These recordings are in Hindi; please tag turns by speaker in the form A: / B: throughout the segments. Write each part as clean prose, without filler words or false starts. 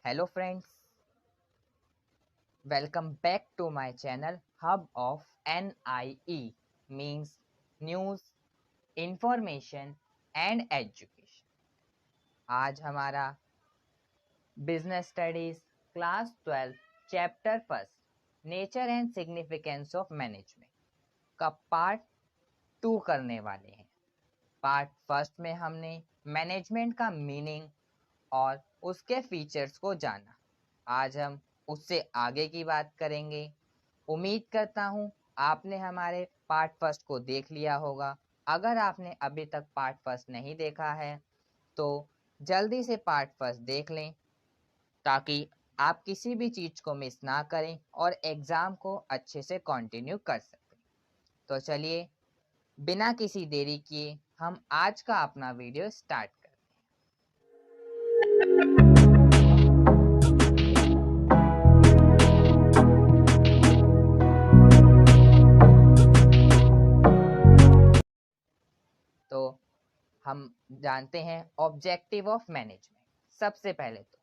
A: Hello friends, welcome back to my channel Hub of NIE means News, Information and Education। आज हमारा business studies class 12 chapter first nature and significance of management का पार्ट 2 करने वाले हैं। पार्ट फर्स्ट में हमने मैनेजमेंट का मीनिंग और उसके फीचर्स को जाना। आज हम उससे आगे की बात करेंगे। उम्मीद करता हूँ आपने हमारे पार्ट फर्स्ट को देख लिया होगा। अगर आपने अभी तक पार्ट फर्स्ट नहीं देखा है तो जल्दी से पार्ट फर्स्ट देख लें ताकि आप किसी भी चीज़ को मिस ना करें और एग्ज़ाम को अच्छे से कंटिन्यू कर सकें। तो चलिए बिना किसी देरी किए हम आज का अपना वीडियो स्टार्ट करते हैं। तो हम जानते हैं ऑब्जेक्टिव ऑफ मैनेजमेंट। सबसे पहले तो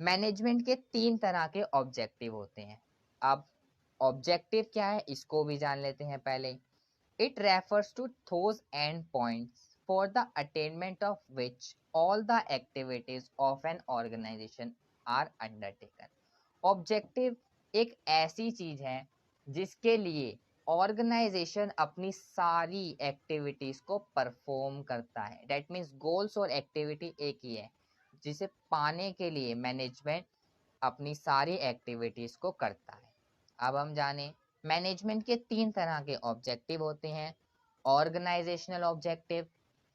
A: मैनेजमेंट के 3 तरह के ऑब्जेक्टिव होते हैं। अब ऑब्जेक्टिव क्या है इसको भी जान लेते हैं पहले। It refers to those end points for the attainment of which all the activities of an organization are undertaken। Objective एक ऐसी चीज है जिसके लिए ऑर्गेनाइजेशन अपनी सारी एक्टिविटीज को परफॉर्म करता है। डेट मीन्स गोल्स और एक्टिविटी एक ही है जिसे पाने के लिए मैनेजमेंट अपनी सारी एक्टिविटीज को करता है। अब हम जाने मैनेजमेंट के 3 तरह के ऑब्जेक्टिव होते हैं। ऑर्गेनाइजेशनल ऑब्जेक्टिव,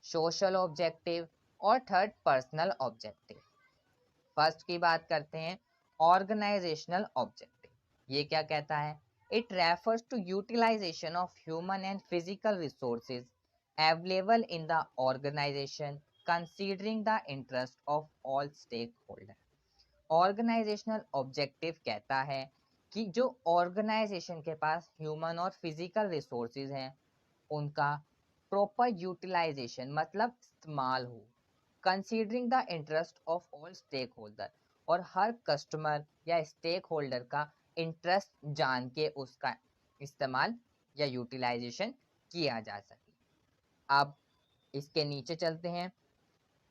A: सोशल ऑब्जेक्टिव और थर्ड पर्सनल ऑब्जेक्टिव। फर्स्ट की बात करते हैं ऑर्गेनाइजेशनल ऑब्जेक्टिव। ये क्या कहता है? It refers to utilisation of human and physical resources available in the organisation considering the interest of all stakeholder. Organisational objective कहता है कि जो ऑर्गेनाइजेशन के पास ह्यूमन और फिजिकल रिसोर्सेज हैं उनका प्रॉपर यूटिलाइजेशन मतलब इस्तेमाल हो, considering the interest of all stakeholder, और हर कस्टमर या स्टेक होल्डर का इंटरेस्ट जान के उसका इस्तेमाल या यूटिलाइजेशन किया जा सके। अब इसके नीचे चलते हैं।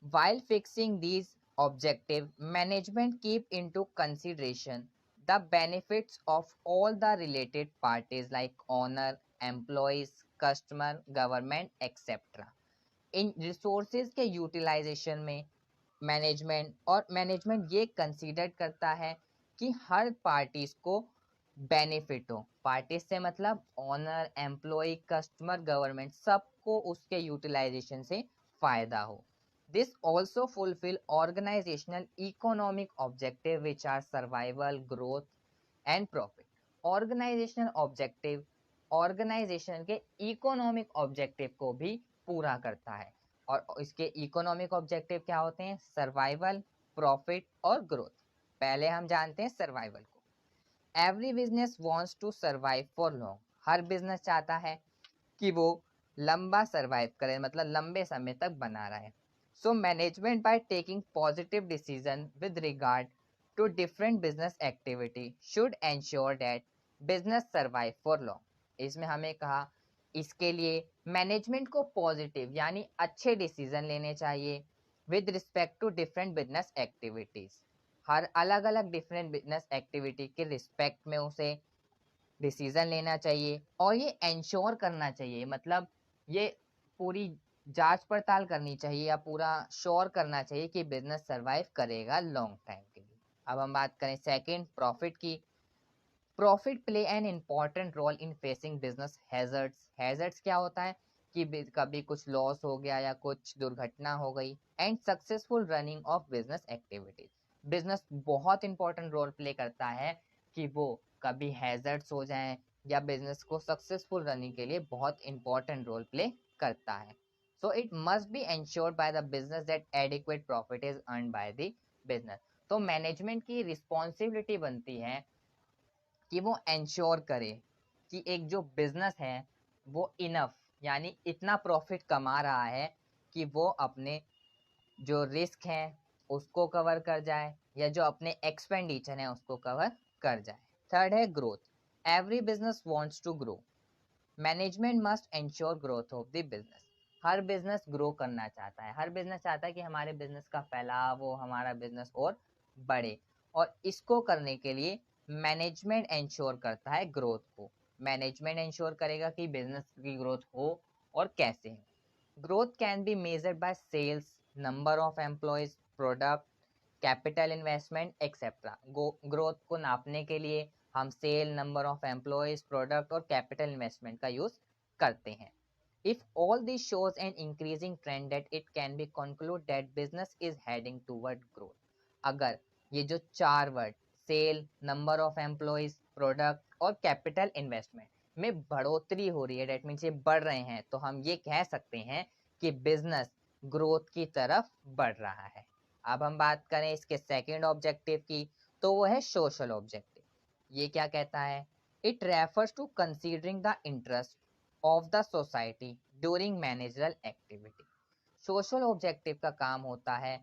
A: While fixing these objectives, management keep into consideration the benefits of all the related parties like owner, employees, customer, government, etc. In resources के यूटिलाइजेशन में मैनेजमेंट ये कंसीडर करता है कि हर पार्टीज को बेनिफिट हो। पार्टीज से मतलब ओनर, एम्प्लॉय, कस्टमर, गवर्नमेंट, सबको उसके यूटिलाइजेशन से फायदा हो। This also fulfill organizational economic objective which are survival, growth and profit। Organizational objective organization के economic objective को भी पूरा करता है। और इसके economic objective क्या होते हैं? सर्वाइवल, प्रॉफिट और ग्रोथ। पहले हम जानते हैं सर्वाइवल को। Every business wants to survive for long. हर बिजनेस चाहता है कि वो लंबा सर्वाइव करे, मतलब लंबे समय तक बना रहे। So management by taking positive decision with regard to different business activity should ensure that business survive for long। इसमें हमें कहा इसके लिए मैनेजमेंट को पॉजिटिव यानी अच्छे डिसीजन लेने चाहिए with respect to different business activities. हर अलग अलग डिफरेंट बिजनेस एक्टिविटी के रिस्पेक्ट में उसे डिसीजन लेना चाहिए और ये इंश्योर करना चाहिए, मतलब ये पूरी जांच पड़ताल करनी चाहिए या पूरा श्योर करना चाहिए कि बिजनेस सरवाइव करेगा लॉन्ग टाइम के लिए। अब हम बात करें सेकंड प्रॉफिट की। Profit play an important role in facing business hazards. Hazards क्या होता है कि कभी कुछ लॉस हो गया या कुछ दुर्घटना हो गई। And successful running of business activities. Business बहुत इंपॉर्टेंट रोल प्ले करता है कि वो कभी हैजर्ड्स हो जाएं या बिजनेस को सक्सेसफुल रनिंग के लिए बहुत इंपॉर्टेंट रोल प्ले करता है। So it must be ensured by the business that adequate profit is earned by the business। तो मैनेजमेंट की रिस्पॉन्सिबिलिटी बनती है कि वो इंश्योर करे कि एक जो बिजनेस है वो इनफ यानी इतना प्रॉफिट कमा रहा है कि वो अपने जो रिस्क हैं उसको कवर कर जाए या जो अपने एक्सपेंडिचर है उसको कवर कर जाए। थर्ड है growth, every business wants to grow, management must ensure growth of the business. हर बिजनेस ग्रो करना चाहता है, हर बिजनेस चाहता है कि हमारे बिजनेस का फैलाव हो, हमारा बिजनेस और बढ़े, और इसको करने के लिए मैनेजमेंट एंश्योर करता है ग्रोथ को। मैनेजमेंट एंश्योर करेगा कि बिजनेस की ग्रोथ हो और कैसे हो। Growth can be measured by sales, number of employees, product, capital investment etcetera. Growth को नापने के लिए हम sale, number of employees, product और कैपिटल इन्वेस्टमेंट का यूज करते हैं। If all this shows an increasing trend that it can be concluded that business is heading toward growth। अगर ये जो चार word sale, number of employees, product और कैपिटल इन्वेस्टमेंट में बढ़ोतरी हो रही है, डेट मीन्स ये बढ़ रहे हैं, तो हम ये कह सकते हैं कि बिजनेस ग्रोथ की तरफ बढ़ रहा है। अब हम बात करें इसके सेकंड ऑब्जेक्टिव की, तो वो है सोशल ऑब्जेक्टिव। ये क्या कहता है? It refers to considering the interest of the society during managerial activity. Social objective का काम होता है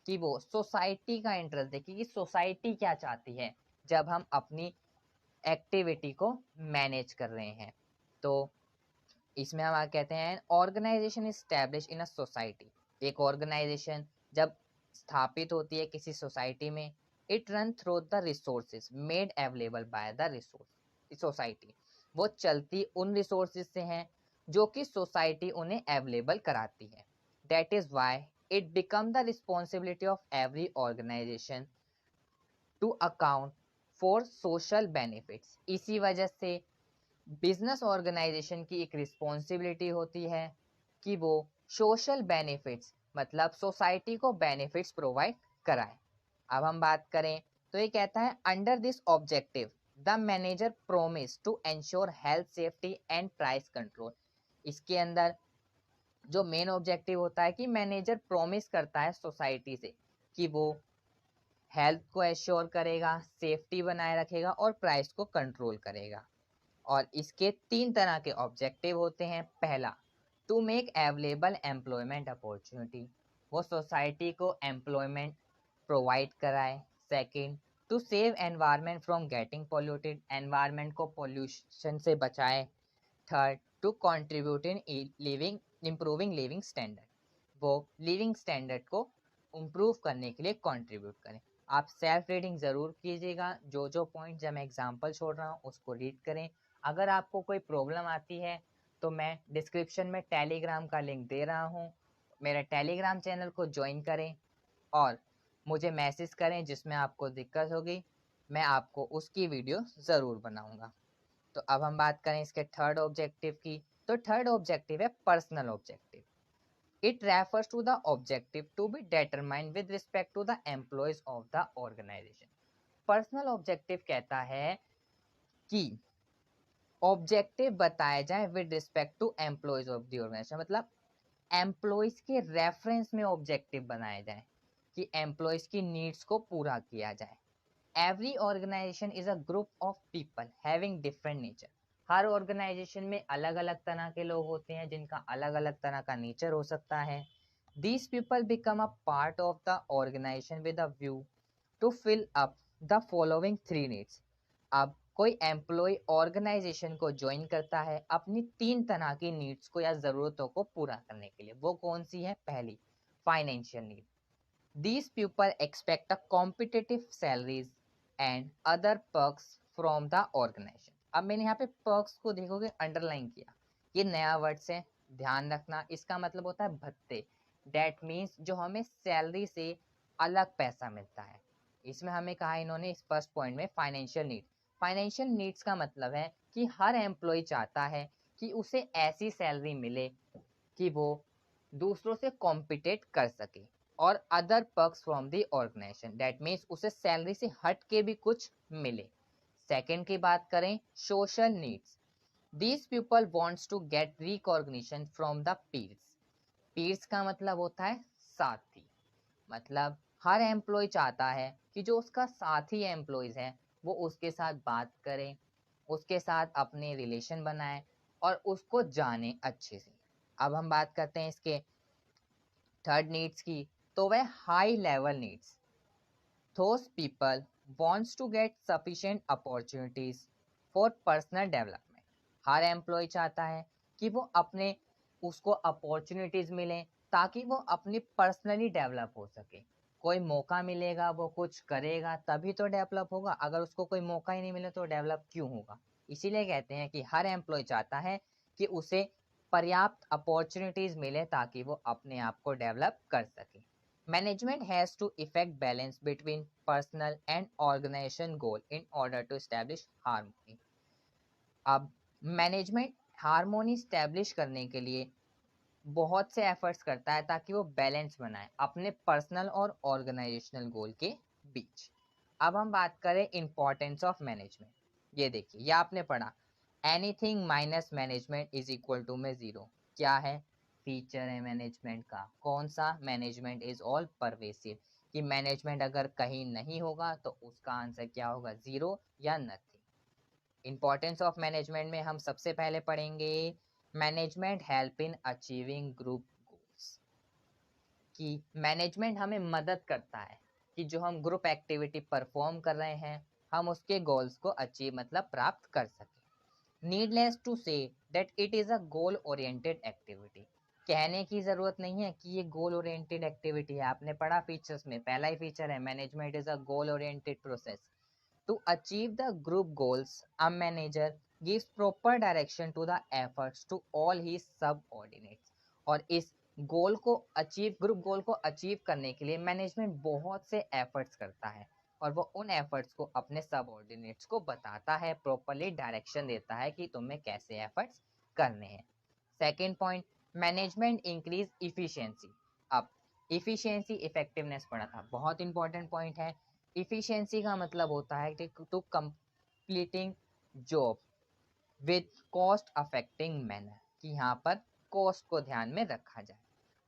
A: कि वो सोसाइटी का इंटरेस्ट देखे कि सोसाइटी क्या चाहती है जब हम अपनी एक्टिविटी को मैनेज कर रहे हैं। तो इसमें हम कहते हैं organisation establish in a society. एक ऑर्गेनाइजेशन जब स्थापित होती है किसी सोसाइटी में, it run through the resources made available by the resource society. वो चलती उन रिसोर्सेज से हैं जो कि सोसाइटी उन्हें अवेलेबल कराती है। That is why it become the responsibility of every organisation to account for social benefits. इसी वजह से बिजनेस ऑर्गेनाइजेशन की एक रिस्पॉन्सिबिलिटी होती है कि वो सोशल बेनिफिट्स मतलब सोसाइटी को बेनिफिट्स प्रोवाइड कराए। अब हम बात करें तो ये कहता है under this objective the manager promise to ensure health, safety and price control. इसके अंदर जो मेन ऑब्जेक्टिव होता है कि मैनेजर प्रॉमिस करता है सोसाइटी से कि वो हेल्थ को एश्योर करेगा, सेफ्टी बनाए रखेगा और प्राइस को कंट्रोल करेगा। और इसके तीन तरह के ऑब्जेक्टिव होते हैं। पहला, to make available employment opportunity, वो सोसाइटी को एम्प्लॉयमेंट प्रोवाइड कराए। Second, to save environment from getting polluted, environment को पोल्यूशन से बचाए। Third, to contribute in living improving living standard, वो लिविंग स्टैंडर्ड को इम्प्रूव करने के लिए कंट्रीब्यूट करें। आप सेल्फ रीडिंग ज़रूर कीजिएगा, जो जो पॉइंट जब मैं एग्जांपल छोड़ रहा हूँ उसको रीड करें। अगर आपको कोई प्रॉब्लम आती है तो मैं डिस्क्रिप्शन में टेलीग्राम का लिंक दे रहा हूँ, मेरे टेलीग्राम चैनल को ज्वाइन करें और मुझे मैसेज करें जिसमें आपको दिक्कत होगी, मैं आपको उसकी वीडियो ज़रूर बनाऊँगा। तो अब हम बात करें इसके थर्ड ऑब्जेक्टिव की, तो थर्ड ऑब्जेक्टिव है personal objective. It refers to the objective to be determined with respect to the employees of the organisation. Personal objective कहता है कि ऑब्जेक्टिव बताए जाए with respect to employees of the organisation, मतलब एम्प्लॉयज के रेफरेंस में ऑब्जेक्टिव बनाए जाए कि एम्प्लॉयज की नीड्स को पूरा किया जाए। Every organisation is a group of people having different nature. हर ऑर्गेनाइजेशन में अलग अलग तरह के लोग होते हैं जिनका अलग अलग तरह का नेचर हो सकता है। These people become a part of the organisation with a view to fill up the following three needs. अब कोई एम्प्लॉय ऑर्गेनाइजेशन को ज्वाइन करता है अपनी तीन तरह की नीड्स को या ज़रूरतों को पूरा करने के लिए। वो कौन सी है? पहली, financial need. These people expect a competitive salaries and other perks from the organization। अब मैंने यहाँ पे perks को देखोगे अंडरलाइन किया, ये नया वर्ड है, ध्यान रखना। इसका मतलब होता है भत्ते। That means जो हमें सैलरी से अलग पैसा मिलता है। इसमें हमें कहा इन्होंने इस फर्स्ट पॉइंट में फाइनेंशियल नीड। फाइनेंशियल नीड्स का मतलब है कि हर एम्प्लॉय चाहता है कि उसे ऐसी सैलरी मिले कि वो दूसरों से कॉम्पिटेट कर सके। और other perks from the organisation, that means उसे सैलरी से हट के भी कुछ मिले। सेकंड की बात करें, social needs. These people wants to get recognition from the peers. Peers का मतलब होता है साथी, मतलब हर एम्प्लॉय चाहता है कि जो उसका साथी एम्प्लॉयज है वो उसके साथ बात करें, उसके साथ अपने रिलेशन बनाए और उसको जाने अच्छे से। अब हम बात करते हैं इसके थर्ड नीड्स की, तो वह high level needs those people wants to get sufficient opportunities for personal development। हर एम्प्लॉय चाहता है कि वो अपने उसको अपॉर्चुनिटीज मिले ताकि वो अपनी पर्सनली डेवलप हो सके। कोई मौका मिलेगा वो कुछ करेगा तभी तो डेवलप होगा, अगर उसको कोई मौका ही नहीं मिले तो डेवलप क्यों होगा। इसीलिए कहते हैं कि हर एम्प्लॉय चाहता है कि उसे पर्याप्त अपॉर्चुनिटीज मिले ताकि वो अपने आप को डेवलप कर सके। Management has to effect balance between personal and organization goal in order to establish harmony। अब मैनेजमेंट हारमोनी स्टैब्लिश करने के लिए बहुत से एफर्ट्स करता है ताकि वो बैलेंस बनाए अपने पर्सनल और ऑर्गेनाइजेशनल गोल के बीच। अब हम बात करें इंपॉर्टेंस ऑफ मैनेजमेंट। ये देखिए, ये आपने पढ़ा, anything minus management is equal to में जीरो। क्या है? फीचर है मैनेजमेंट का। कौन सा? मैनेजमेंट इज ऑल परवेसिव, कि मैनेजमेंट अगर कहीं नहीं होगा तो उसका आंसर क्या होगा? जीरो या नथिंग। इंपॉर्टेंस ऑफ मैनेजमेंट में हम सबसे पहले पढ़ेंगे management help in achieving group goals, कि मैनेजमेंट हमें मदद करता है कि जो हम ग्रुप एक्टिविटी परफॉर्म कर रहे हैं हम उसके गोल्स को अचीव मतलब प्राप्त कर सकें। Needless to say that it is a goal oriented activity. कहने की ज़रूरत नहीं है कि ये गोल ओरिएंटेड एक्टिविटी है। आपने पढ़ा फीचर्स में, पहला ही फीचर है management is a goal oriented process. To achieve the group goals, a manager gives proper direction to the efforts to all his subordinates। और इस गोल को अचीव, ग्रुप गोल को अचीव करने के लिए मैनेजमेंट बहुत से एफर्ट्स करता है और वो उन एफर्ट्स को अपने सबऑर्डिनेट्स को बताता है, प्रॉपरली डायरेक्शन देता है कि तुम्हें कैसे एफर्ट्स करने हैं। Second point, management increase efficiency. अब इफिशियंसी इफेक्टिवनेस पढ़ा था, बहुत इंपॉर्टेंट पॉइंट है। इफिशियंसी का मतलब होता है कि to completing job with cost affecting manner, कि यहाँ पर कॉस्ट को ध्यान में रखा जाए।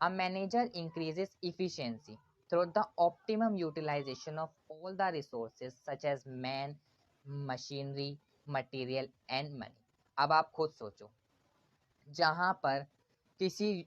A: A manager increases efficiency through the optimum utilisation of all the resources such as man, machinery, material and money. अब आप खुद सोचो, जहाँ पर किसी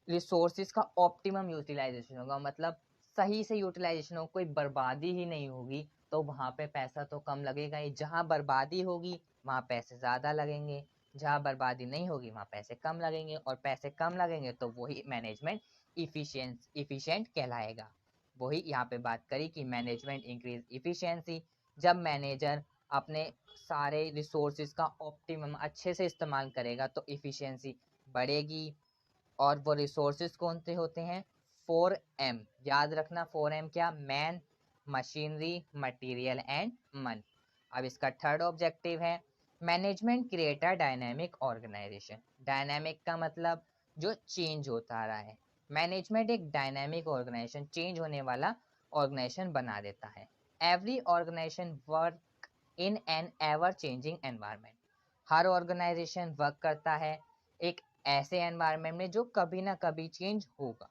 A: रिसोर्सेज का ऑप्टिमम यूटिलाइजेशन होगा मतलब सही से यूटिलाइजेशन हो, कोई बर्बादी ही नहीं होगी, तो वहाँ पे पैसा तो कम लगेगा ही। जहाँ बर्बादी होगी वहाँ पैसे ज़्यादा लगेंगे, जहाँ बर्बादी नहीं होगी वहाँ पैसे कम लगेंगे, और पैसे कम लगेंगे तो वही मैनेजमेंट इफिशिएंट कहलाएगा। वही यहाँ पे बात करी कि मैनेजमेंट इंक्रीज इफिशियंसी। जब मैनेजर अपने सारे रिसोर्सेज का ऑप्टिमम अच्छे से इस्तेमाल करेगा तो इफिशियंसी बढ़ेगी। और वो रिसोर्सेज कौन से होते हैं? 4M, याद रखना 4M क्या? Man, machinery, material and money. अब इसका थर्ड ऑब्जेक्टिव है management create a dynamic organisation. Dynamic का मतलब जो चेंज होता रहा है। मैनेजमेंट एक डायनामिक ऑर्गेनाइजेशन, चेंज होने वाला ऑर्गेनाइजेशन बना देता है। Every organisation work in an ever changing environment. हर ऑर्गेनाइजेशन वर्क करता है एक ऐसे एनवायरनमेंट में जो कभी ना कभी चेंज होगा।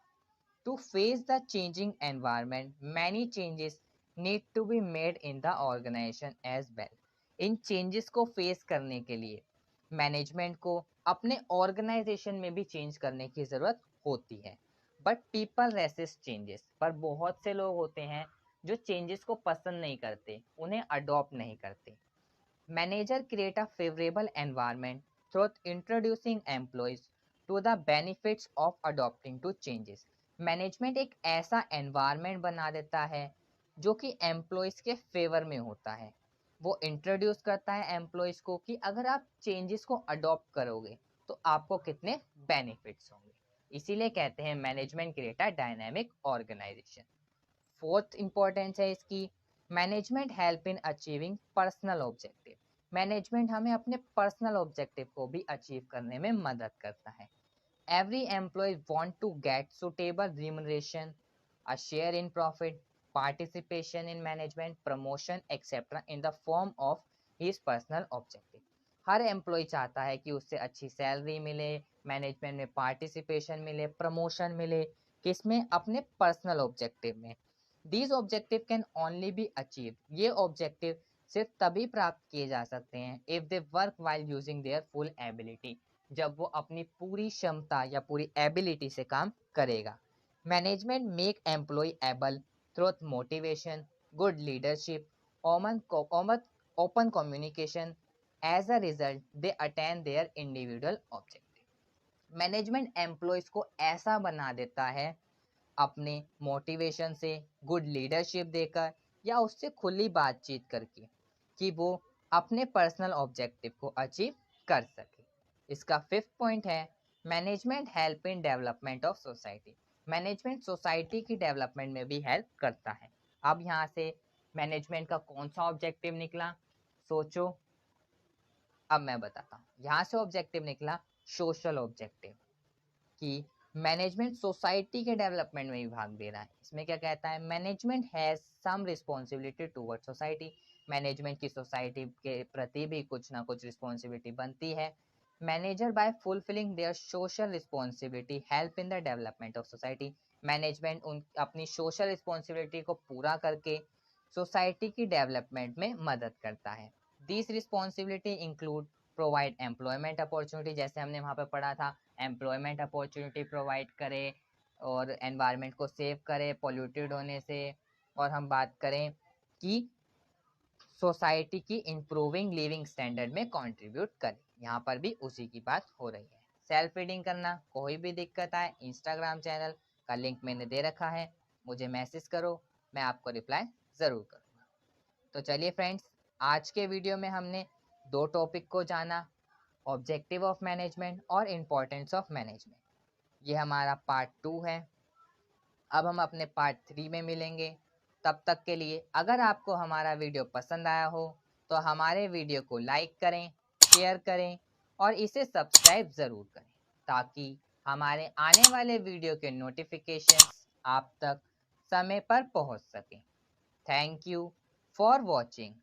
A: To face the changing environment many changes need to be made in the organisation as well. इन चेंजेस को फेस करने के लिए मैनेजमेंट को अपने ऑर्गेनाइजेशन में भी चेंज करने की ज़रूरत होती है। बट पीपल रेसिस्ट चेंजेस, पर बहुत से लोग होते हैं जो चेंजेस को पसंद नहीं करते, उन्हें अडॉप्ट नहीं करते। Manager create a favourable environment through introducing employees to the benefits of adopting to changes। Management एक ऐसा एनवायरनमेंट बना देता है जो कि एम्प्लॉयज़ के फेवर में होता है। वो इंट्रोड्यूस करता है एम्प्लॉयज़ को कि अगर आप चेंजेस को अडॉप्ट करोगे तो आपको कितने बेनिफिट्स होंगे। इसीलिए कहते हैं management create a dynamic organisation. Fourth importance है इसकी, management help in achieving personal objective. Management हमें अपने पर्सनल ऑब्जेक्टिव को भी अचीव करने में मदद करता है। Every employee want to get suitable remuneration, a share in profit, participation in management, promotion etcetera in the form of his personal objective. हर एम्प्लॉय चाहता है कि उससे अच्छी सैलरी मिले, मैनेजमेंट में पार्टिसिपेशन मिले, प्रमोशन मिले, किसमें? अपने पर्सनल ऑब्जेक्टिव में। These objective can only be achieve, ये ऑब्जेक्टिव सिर्फ तभी प्राप्त किए जा सकते हैं if they work while using their full ability, जब वो अपनी पूरी क्षमता या पूरी एबिलिटी से काम करेगा। Management make employee able through motivation, good leadership, open communication. As a result they attain their individual objective. Management employees को ऐसा बना देता है अपने मोटिवेशन से, गुड लीडरशिप देकर या उससे खुली बातचीत करके, कि वो अपने पर्सनल ऑब्जेक्टिव को अचीव कर सके. इसका फिफ्थ पॉइंट है management help in development of society. Management society की डेवलपमेंट में भी हेल्प करता है. अब यहाँ से मैनेजमेंट का कौन सा ऑब्जेक्टिव निकला, सोचो. अब मैं बताता हूँ. यहाँ से ऑब्जेक्टिव निकला सोशल ऑब्जेक्टिव, कि मैनेजमेंट सोसाइटी के डेवलपमेंट में भी भाग दे रहा है. इसमें क्या कहता है, management has some responsibility toward society. Management की सोसाइटी के प्रति भी कुछ ना कुछ रिस्पॉन्सिबिलिटी बनती है. Manager by fulfilling their social responsibility help in the development of society. Management उन अपनी सोशल रिस्पॉन्सिबिलिटी को पूरा करके सोसाइटी की डेवलपमेंट में मदद करता है. This responsibility include provide employment opportunity, जैसे हमने वहाँ पे पढ़ा था, एम्प्लॉयमेंट अपॉर्चुनिटी प्रोवाइड करे और एनवायरनमेंट को सेव करे पॉल्यूटेड होने से. और हम बात करें कि सोसाइटी की इम्प्रूविंग लिविंग स्टैंडर्ड में कंट्रीब्यूट करे, यहाँ पर भी उसी की बात हो रही है. सेल्फ रीडिंग करना, कोई भी दिक्कत आए इंस्टाग्राम चैनल का लिंक मैंने दे रखा है, मुझे मैसेज करो, मैं आपको रिप्लाई ज़रूर करूँगा. तो चलिए फ्रेंड्स, आज के वीडियो में हमने दो टॉपिक को जाना, ऑब्जेक्टिव ऑफ मैनेजमेंट और इम्पोर्टेंस ऑफ मैनेजमेंट. ये हमारा पार्ट 2 है. अब हम अपने पार्ट 3 में मिलेंगे. तब तक के लिए अगर आपको हमारा वीडियो पसंद आया हो तो हमारे वीडियो को लाइक करें, शेयर करें और इसे सब्सक्राइब ज़रूर करें, ताकि हमारे आने वाले वीडियो के नोटिफिकेशंस आप तक समय पर पहुंच सकें. Thank you for watching.